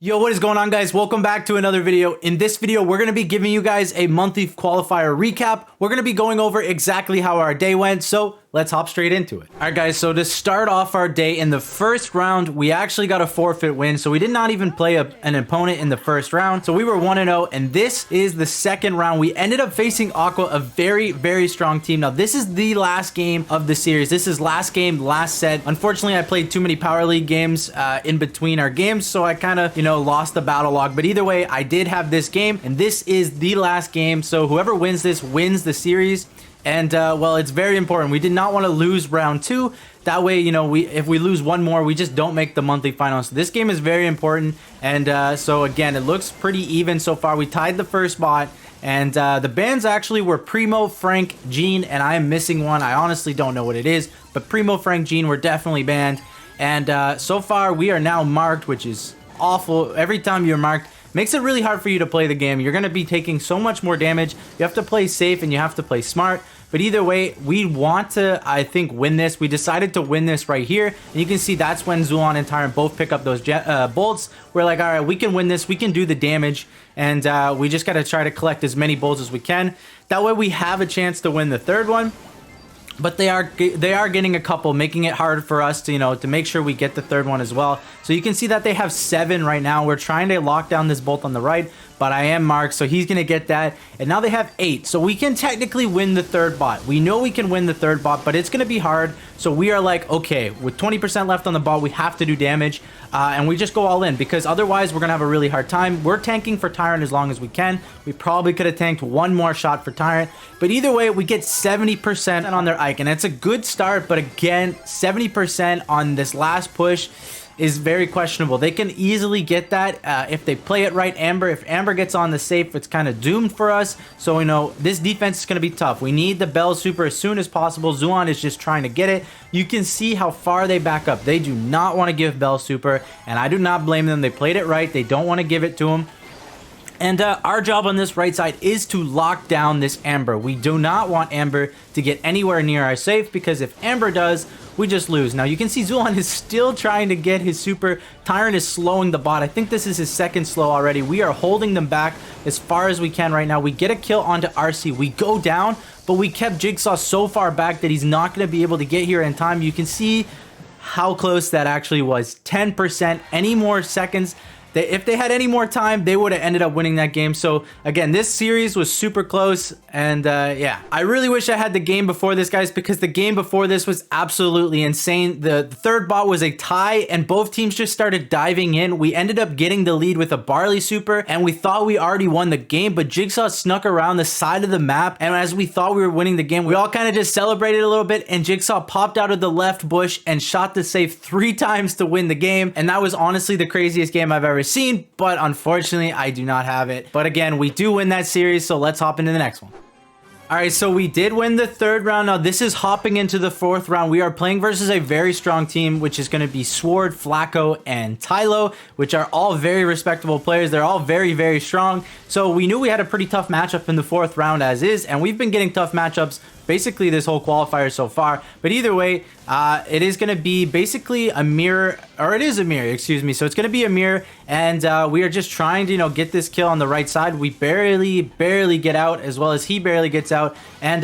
Yo, what is going on, guys? Welcome back to another video. In this video, we're going to be giving you guys a monthly qualifier recap. We're going to be going over exactly how our day went, so let's hop straight into it. All right, guys, so to start off our day, in the first round, we actually got a forfeit win, so we did not even play an opponent in the first round, so we were 1-0, and this is the second round. We ended up facing Aqua, a very, very strong team. Now, this is the last game of the series. This is last game, last set. Unfortunately, I played too many Power League games in between our games, so I kind of, lost the battle log. But either way, I did have this game, and this is the last game, so whoever wins this wins the series. And well, it's very important. We did not want to lose round 2. That way, if we lose one more, we just don't make the monthly finals. So this game is very important. And so again, it looks pretty even so far. We tied the first spot. And the bans actually were Primo, Frank, Gene, and I am missing one. I honestly don't know what it is. But Primo, Frank, Gene were definitely banned. And so far, we are now marked, which is awful. Every time you're marked, makes it really hard for you to play the game. You're going to be taking so much more damage. You have to play safe and you have to play smart. But either way, we want to, I think, win this. We decided to win this right here. And you can see that's when Zulon and Tyrant both pick up those bolts. We're like, all right, we can win this. We can do the damage. And we just got to try to collect as many bolts as we can. That way we have a chance to win the third one. But they are getting a couple, making it hard for us to, to make sure we get the third one as well. So you can see that they have 7 right now. We're trying to lock down this bolt on the right, but I am marked, so he's going to get that. And now they have 8, so we can technically win the third bot. We know we can win the third bot, but it's going to be hard. So we are like, okay, with 20% left on the bot, we have to do damage. And we just go all in, because otherwise we're going to have a really hard time. We're tanking for Tyrant as long as we can. We probably could have tanked one more shot for Tyrant. But either way, we get 70% on their Ike, and it's a good start. But again, 70% on this last push is very questionable. They can easily get that if they play it right. Amber, if Amber gets on the safe, it's kind of doomed for us. So, this defense is going to be tough. We need the Bell Super as soon as possible. Zulon is just trying to get it. You can see how far they back up. They do not want to give Bell Super, and I do not blame them. They played it right. They don't want to give it to him. And our job on this right side is to lock down this Amber. We do not want Amber to get anywhere near our safe, because if Amber does, we just lose. Now you can see Zulon is still trying to get his super. Tyrant is slowing the bot. I think this is his second slow already. We are holding them back as far as we can right now. We get a kill onto RC. We go down, but we kept Jigsaw so far back that he's not going to be able to get here in time. You can see how close that actually was. 10%. Any more seconds, if they had any more time, they would have ended up winning that game. So again, this series was super close. And yeah, I really wish I had the game before this, guys, because the game before this was absolutely insane. The third bot was a tie, and both teams just started diving in. We ended up getting the lead with a Barley Super, and we thought we already won the game, but Jigsaw snuck around the side of the map. And as we thought we were winning the game, we all kind of just celebrated a little bit, and Jigsaw popped out of the left bush and shot the safe 3 times to win the game. And that was honestly the craziest game I've ever seen, but unfortunately I do not have it. But again, we do win that series, so let's hop into the next one. All right, so we did win the third round. Now this is hopping into the fourth round. We are playing versus a very strong team, which is going to be Sword, Flacco, and Tylo, which are all very respectable players. They're all very, very strong. So we knew we had a pretty tough matchup in the fourth round as is, and we've been getting tough matchups basically this whole qualifier so far. But either way, it is going to be basically a mirror, or it is a mirror, excuse me. So it's going to be a mirror, and we are just trying to, get this kill on the right side. We barely get out, as well as he barely gets out. And,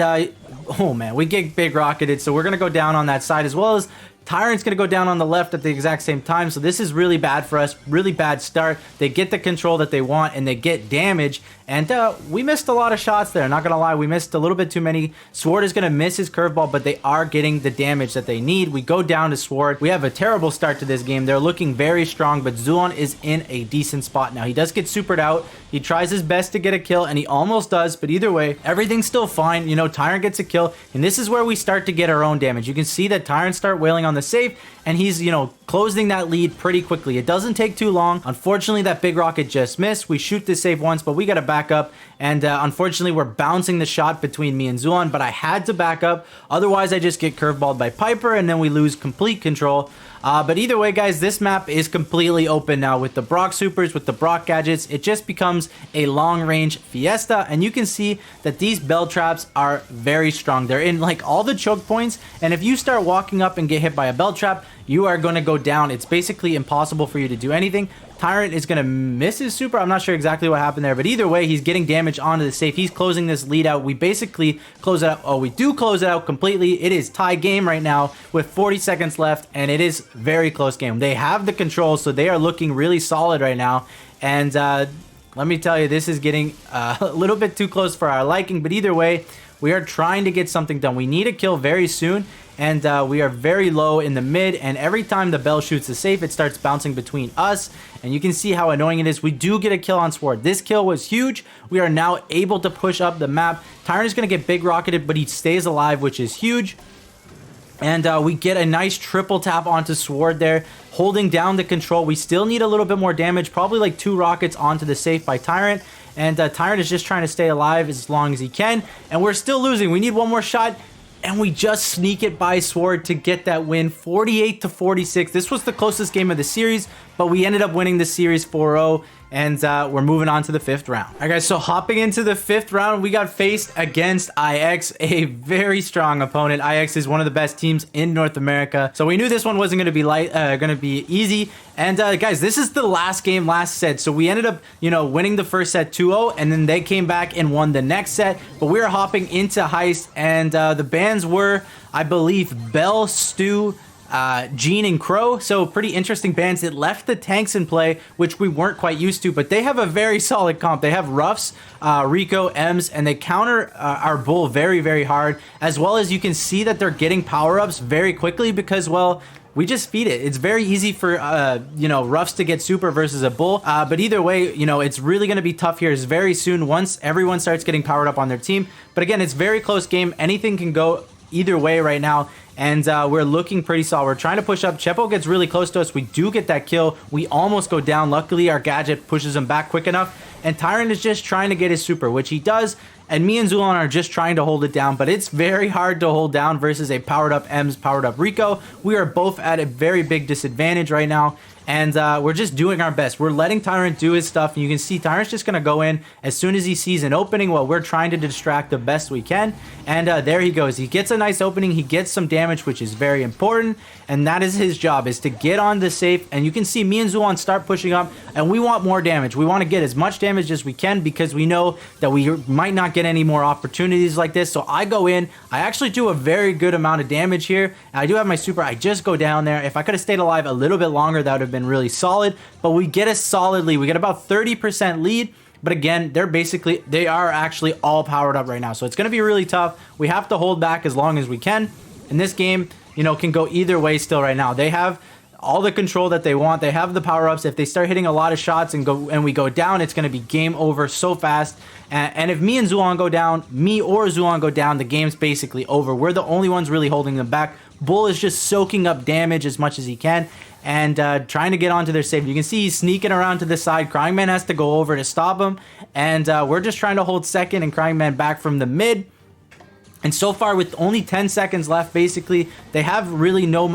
oh man, we get big rocketed. So we're going to go down on that side, as well as Tyrant's going to go down on the left at the exact same time. So this is really bad for us. Really bad start. They get the control that they want, and they get damage. And we missed a lot of shots there. Not going to lie, we missed a little bit too many. Sword is going to miss his curveball, but they are getting the damage that they need. We go down to Sword. We have a terrible start to this game. They're looking very strong, but Zulon is in a decent spot now. He does get supered out. He tries his best to get a kill, and he almost does. But either way, everything's still fine. Tyrant gets a kill, and this is where we start to get our own damage. You can see that Tyrant start wailing on the safe, and he's, closing that lead pretty quickly. It doesn't take too long. Unfortunately, that big rocket just missed. We shoot the safe once, but we got to back up. And unfortunately, we're bouncing the shot between me and Zulon, but I had to back up. Otherwise, I just get curveballed by Piper, and then we lose complete control. But either way, guys, this map is completely open now with the Brock Supers, with the Brock gadgets. It just becomes a long-range fiesta, and you can see that these bell traps are very strong. They're in like all the choke points, and if you start walking up and get hit by a bell trap, you are going to go down. It's basically impossible for you to do anything. Tyrant is going to miss his super. I'm not sure exactly what happened there, but either way, he's getting damage onto the safe. He's closing this lead out. We basically close it out. Oh, we do close it out completely. It is tie game right now with 40 seconds left, and it is very close game. They have the control, so they are looking really solid right now. And let me tell you, this is getting a little bit too close for our liking, but either way, we are trying to get something done. We need a kill very soon, and we are very low in the mid, and every time the bell shoots the safe, it starts bouncing between us, and you can see how annoying it is. We do get a kill on Sword. This kill was huge. We are now able to push up the map. Tyrant is going to get big rocketed, but he stays alive, which is huge. And we get a nice triple tap onto Sword there, holding down the control. We still need a little bit more damage, probably like 2 rockets onto the safe by Tyrant. And Tyrant is just trying to stay alive as long as he can. And we're still losing. We need one more shot. And we just sneak it by Sword to get that win, 48-46. This was the closest game of the series, but we ended up winning the series 4-0. And we're moving on to the 5th round. All right, guys, so hopping into the 5th round, we got faced against IX, a very strong opponent. IX is one of the best teams in North America. So we knew this one wasn't going to be easy. And guys, this is the last game, last set. So we ended up, winning the first set 2-0, and then they came back and won the next set. But we were hopping into Heist, and the bans were, I believe, Bell, Stu, Gene and Crow. So pretty interesting bans. It left the tanks in play, which we weren't quite used to, but they have a very solid comp. They have Ruffs, Rico, Ems, and they counter our Bull very, very hard, as well as you can see that they're getting power-ups very quickly because, well, we just feed it. It's very easy for, Ruffs to get super versus a Bull. But either way, it's really going to be tough here very soon once everyone starts getting powered up on their team. But again, it's very close game. Anything can go either way right now. And we're looking pretty solid. We're trying to push up. Chepo gets really close to us. We do get that kill. We almost go down. Luckily, our gadget pushes him back quick enough. And Tyrant is just trying to get his super, which he does. And me and Zulon are just trying to hold it down. But it's very hard to hold down versus a powered up Ems, powered up Rico. We are both at a very big disadvantage right now. And we're just doing our best. We're letting Tyrant do his stuff. And you can see Tyrant's just going to go in as soon as he sees an opening while we're trying to distract the best we can. And there he goes. He gets a nice opening. He gets some damage, which is very important. And that is his job, is to get on the safe. And you can see me and Zulon start pushing up. And we want more damage. We want to get as much damage as we can because we know that we might not get any more opportunities like this. So I go in. I actually do a very good amount of damage here. And I do have my super. I just go down there. If I could have stayed alive a little bit longer, that would have been really solid. But we get a solid lead. We get about 30% lead. But again, they are actually all powered up right now. So it's going to be really tough. We have to hold back as long as we can. And this game, can go either way still right now. They have all the control that they want. They have the power-ups. If they start hitting a lot of shots and we go down, it's going to be game over so fast. And if me and Zulon go down, me or Zulon go down, the game's basically over. We're the only ones really holding them back. Bull is just soaking up damage as much as he can and trying to get onto their safe. You can see he's sneaking around to the side. Crying Man has to go over to stop him. And we're just trying to hold second and Crying Man back from the mid. And so far, with only 10 seconds left, basically, they have really no...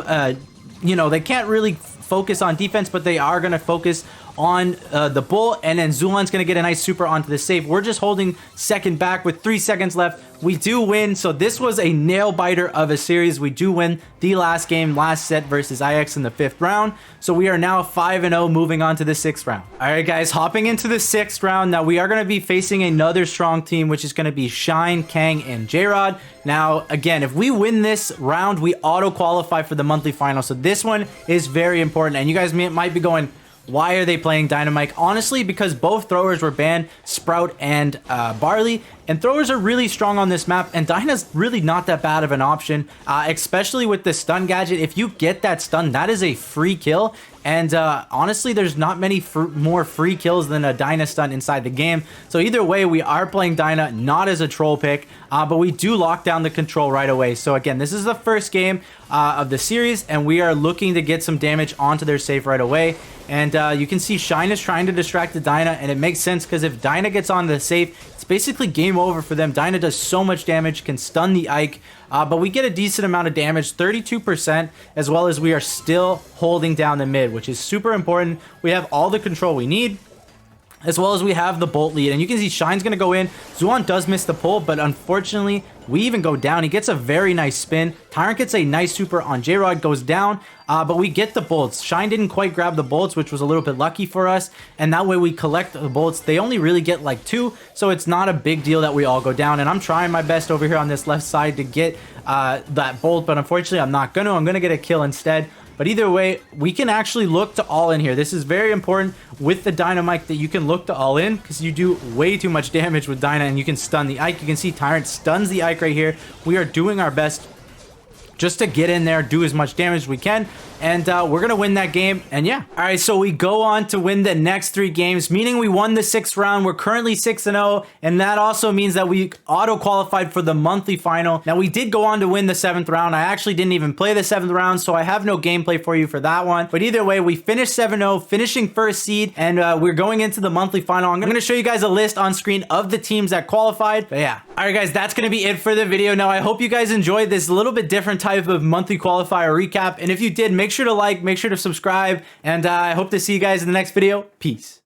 they can't really focus on defense, but they are going to focus on the Bull, and then Zulon's going to get a nice super onto the safe. We're just holding second back with 3 seconds left. We do win, so this was a nail-biter of a series. We do win the last game, last set versus IX in the 5th round. So we are now 5-0 moving on to the 6th round. All right, guys, hopping into the 6th round. Now, we are going to be facing another strong team, which is going to be Shine, Kang, and J-Rod. Now, again, if we win this round, we auto-qualify for the monthly final. So this one is very important, and you guys might be going, why are they playing Dynamite? Honestly, because both throwers were banned, Sprout and Barley. And throwers are really strong on this map, and Dyna's really not that bad of an option, especially with the stun gadget. If you get that stun, that is a free kill. And honestly, there's not many more free kills than a Dyna stun inside the game. So either way, we are playing Dyna, not as a troll pick, but we do lock down the control right away. So again, this is the first game of the series, and we are looking to get some damage onto their safe right away. And you can see Shine is trying to distract the Dyna, and it makes sense because if Dyna gets on the safe, it's basically game over for them. Dyna does so much damage, can stun the Ike, but we get a decent amount of damage, 32%, as well as we are still holding down the mid, which is super important. We have all the control we need. as well as we have the Bolt lead. And you can see Shine's going to go in. Zuan does miss the pull, but unfortunately, we even go down. He gets a very nice spin. Tyrant gets a nice super on J-Rod, goes down, but we get the bolts. Shine didn't quite grab the bolts, which was a little bit lucky for us, and that way we collect the bolts. They only really get like 2, so it's not a big deal that we all go down, and I'm trying my best over here on this left side to get that bolt, but unfortunately, I'm not gonna. I'm gonna get a kill instead. But either way, we can actually look to all in here. This is very important with the Dynamite that you can look to all in because you do way too much damage with Dyna and you can stun the Ike. You can see Tyrant stuns the Ike right here. We are doing our best just to get in there, do as much damage as we can, and we're gonna win that game. And yeah, all right, so we go on to win the next 3 games, meaning we won the 6th round. We're currently 6-0, and that also means that we auto-qualified for the monthly final. Now, we did go on to win the 7th round. I actually didn't even play the 7th round, so I have no gameplay for you for that one. But either way, we finished 7-0, finishing 1st seed, and we're going into the monthly final. I'm gonna show you guys a list on screen of the teams that qualified. But yeah, all right, guys, that's gonna be it for the video. Now, I hope you guys enjoyed this little bit different type of monthly qualifier recap, and if you did, make sure to like, make sure to subscribe, and I hope to see you guys in the next video. Peace.